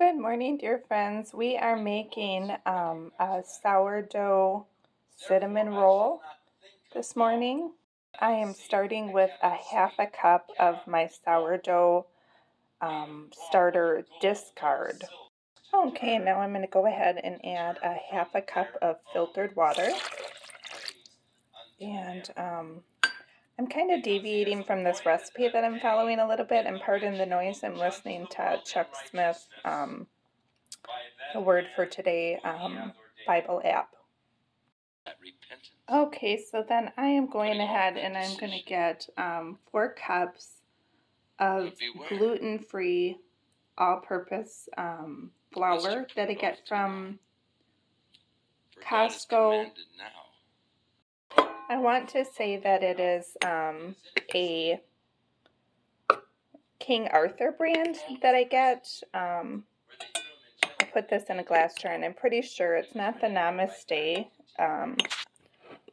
Good morning, dear friends. We are making a sourdough cinnamon roll this morning. I am starting with a half a cup of my sourdough starter discard. Okay, now I'm going to go ahead and add a half a cup of filtered water. And I'm kind of deviating from this recipe that I'm following a little bit, and pardon the noise, I'm listening to Chuck Smith, the Word for Today Bible app. Okay, so then I am going ahead and I'm going to get 4 cups of gluten-free all-purpose flour that I get from Costco. I want to say that it is a King Arthur brand that I get. I put this in a glass jar, and I'm pretty sure it's not the Namaste,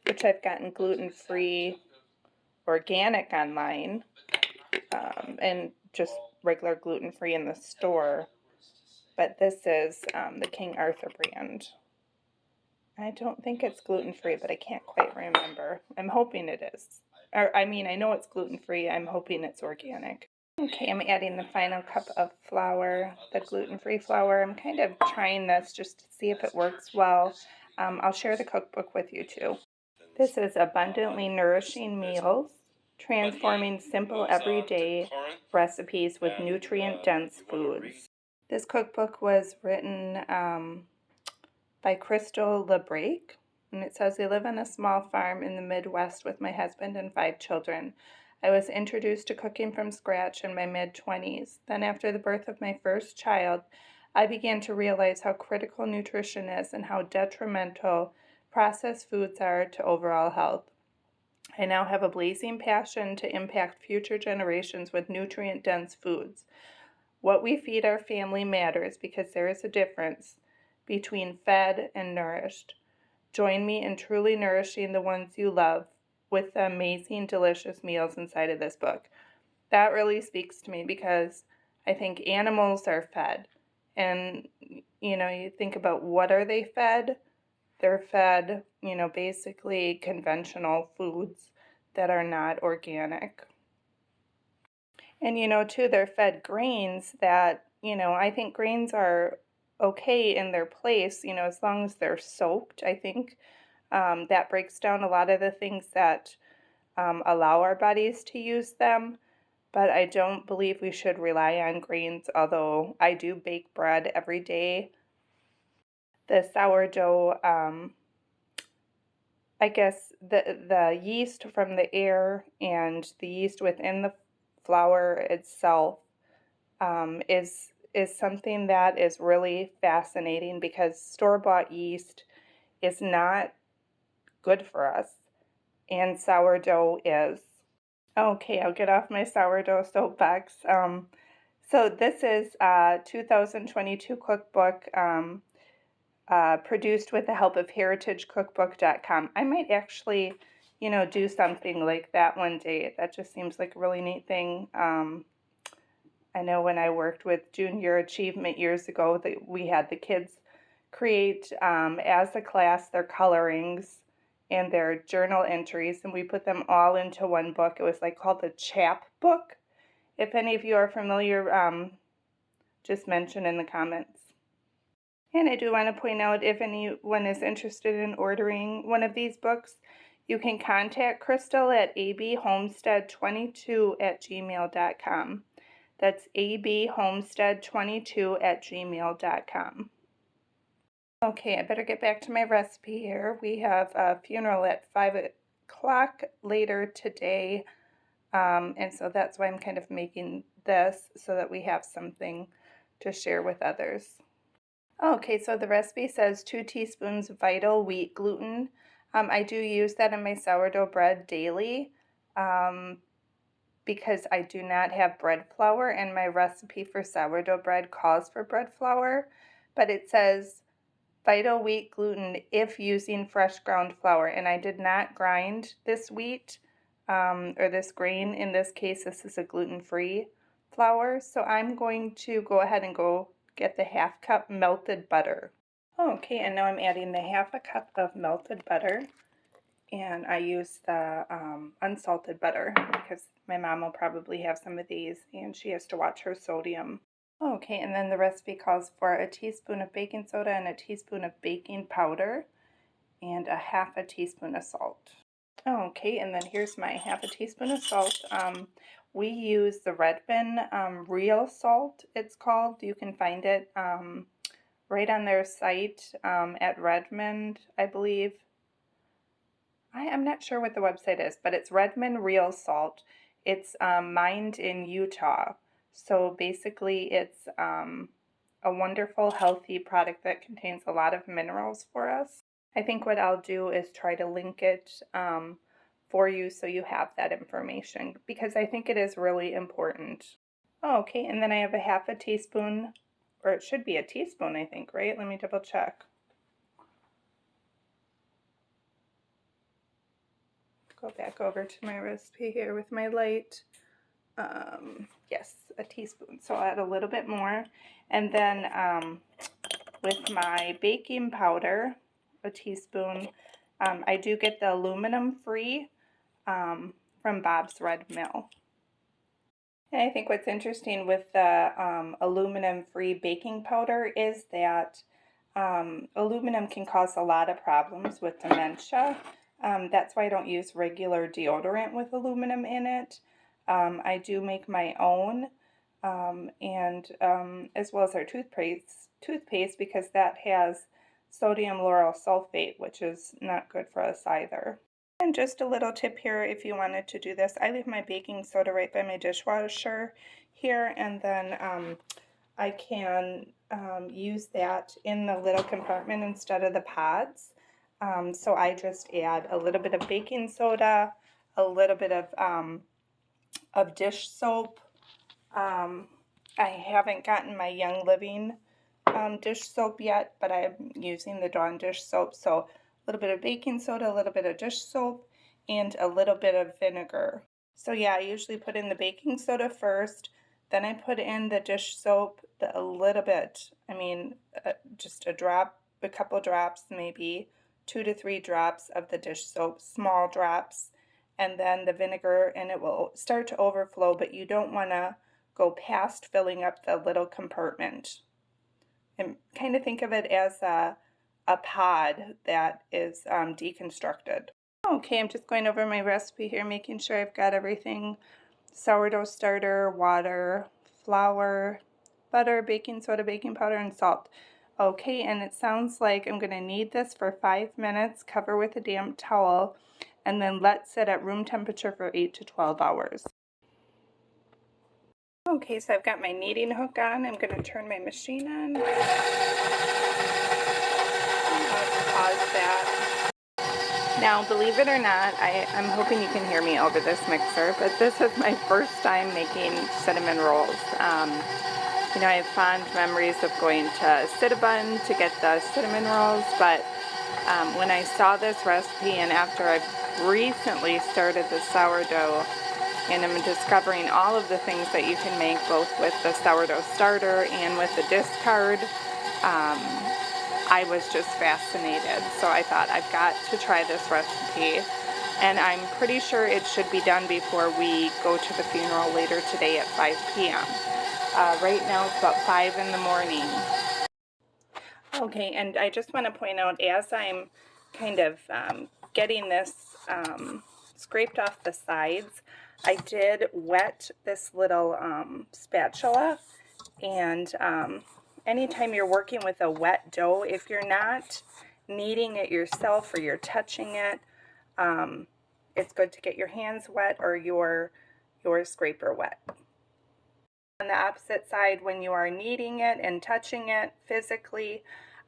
which I've gotten gluten-free organic online, and just regular gluten-free in the store. But this is the King Arthur brand. I don't think it's gluten-free, but I can't quite remember. I'm hoping it is. I know it's gluten-free. I'm hoping it's organic. Okay, I'm adding the final cup of flour, the gluten-free flour. I'm kind of trying this just to see if it works well. I'll share the cookbook with you too. This is Abundantly Nourishing Meals, Transforming Simple Everyday Recipes with Nutrient-Dense Foods. This cookbook was written by Crystal LeBrake, and it says, I live on a small farm in the Midwest with my husband and 5 children. I was introduced to cooking from scratch in my mid-20s. Then after the birth of my first child, I began to realize how critical nutrition is and how detrimental processed foods are to overall health. I now have a blazing passion to impact future generations with nutrient-dense foods. What we feed our family matters because there is a difference between fed and nourished. Join me in truly nourishing the ones you love with the amazing, delicious meals inside of this book. That really speaks to me because I think animals are fed. And, you think about what are they fed? They're fed, basically conventional foods that are not organic. And, too, they're fed grains that, I think grains are okay in their place, as long as they're soaked. I think that breaks down a lot of the things that allow our bodies to use them. But I don't believe we should rely on grains, although I do bake bread every day. The sourdough, I guess the yeast from the air and the yeast within the flour itself is something that is really fascinating because store-bought yeast is not good for us, and sourdough is. Okay, I'll get off my sourdough soapbox. So this is a 2022 cookbook produced with the help of heritagecookbook.com. I might actually, do something like that one day. That just seems like a really neat thing. I know when I worked with Junior Achievement years ago, that we had the kids create, as a class, their colorings and their journal entries, and we put them all into one book. It was called the Chap Book. If any of you are familiar, just mention in the comments. And I do want to point out, if anyone is interested in ordering one of these books, you can contact Crystal at abhomestead22@gmail.com. That's abhomestead22@gmail.com. Okay, I better get back to my recipe here. We have a funeral at 5 o'clock later today, and so that's why I'm kind of making this so that we have something to share with others. Okay, so the recipe says 2 teaspoons Vital wheat gluten. I do use that in my sourdough bread daily because I do not have bread flour, and my recipe for sourdough bread calls for bread flour, but it says Vital wheat gluten if using fresh ground flour, and I did not grind this wheat or this grain. In this case, this is a gluten-free flour, so I'm going to go ahead and go get the 1/2 cup melted butter. Okay, and now I'm adding the 1/2 cup of melted butter, and I use the unsalted butter because my mom will probably have some of these and she has to watch her sodium. Okay, and then the recipe calls for a teaspoon of baking soda and a teaspoon of baking powder and a 1/2 teaspoon of salt. Okay, and then here's my 1/2 teaspoon of salt. We use the Redmond Real Salt, it's called. You can find it right on their site at Redmond, I believe. I'm not sure what the website is, but it's Redmond Real Salt. It's mined in Utah. So basically it's a wonderful, healthy product that contains a lot of minerals for us. I think what I'll do is try to link it for you so you have that information because I think it is really important. Okay, and then I have a 1/2 teaspoon, or it should be a teaspoon, I think, right? Let me double check. Go back over to my recipe here with my light. Yes, a teaspoon. So I'll add a little bit more. And then with my baking powder, a teaspoon, I do get the aluminum free from Bob's Red Mill. And I think what's interesting with the aluminum free baking powder is that aluminum can cause a lot of problems with dementia. That's why I don't use regular deodorant with aluminum in it. I do make my own, and as well as our toothpaste because that has sodium lauryl sulfate, which is not good for us either. And just a little tip here if you wanted to do this. I leave my baking soda right by my dishwasher here, and then I can use that in the little compartment instead of the pods. So I just add a little bit of baking soda, a little bit of dish soap. I haven't gotten my Young Living dish soap yet, but I'm using the Dawn dish soap. So a little bit of baking soda, a little bit of dish soap, and a little bit of vinegar. So yeah, I usually put in the baking soda first, then I put in the dish soap, a little bit, just a drop, a couple drops, maybe 2 to 3 drops of the dish soap, small drops, and then the vinegar, and it will start to overflow, but you don't want to go past filling up the little compartment. And kind of think of it as a pod that is deconstructed. Okay, I'm just going over my recipe here, making sure I've got everything. Sourdough starter, water, flour, butter, baking soda, baking powder, and salt. Okay, and it sounds like I'm going to knead this for 5 minutes, cover with a damp towel, and then let sit at room temperature for 8 to 12 hours. Okay, so I've got my kneading hook on. I'm going to turn my machine on. I'll pause that. Now, believe it or not, I'm hoping you can hear me over this mixer, but this is my first time making cinnamon rolls. I have fond memories of going to Cinnabon to get the cinnamon rolls, but when I saw this recipe and after I've recently started the sourdough, and I'm discovering all of the things that you can make both with the sourdough starter and with the discard, I was just fascinated. So I thought I've got to try this recipe, and I'm pretty sure it should be done before we go to the funeral later today at 5 p.m. Right now it's about 5 in the morning. Okay, and I just want to point out, as I'm kind of getting this scraped off the sides, I did wet this little spatula, and anytime you're working with a wet dough, if you're not kneading it yourself or you're touching it, it's good to get your hands wet or your scraper wet. On the opposite side, when you are kneading it and touching it physically,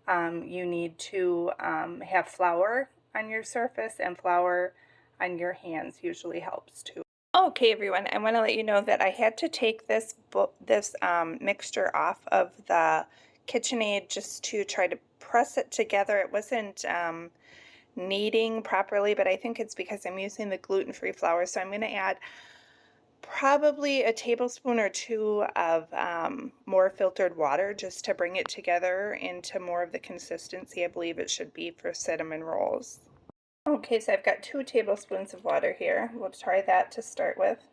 you need to have flour on your surface, and flour on your hands usually helps too. Okay, everyone, I want to let you know that I had to take this mixture off of the KitchenAid just to try to press it together. It wasn't kneading properly, but I think it's because I'm using the gluten-free flour. So I'm going to add Probably a tablespoon or two of more filtered water just to bring it together into more of the consistency I believe it should be for cinnamon rolls. Okay, so I've got 2 tablespoons of water here. We'll try that to start with.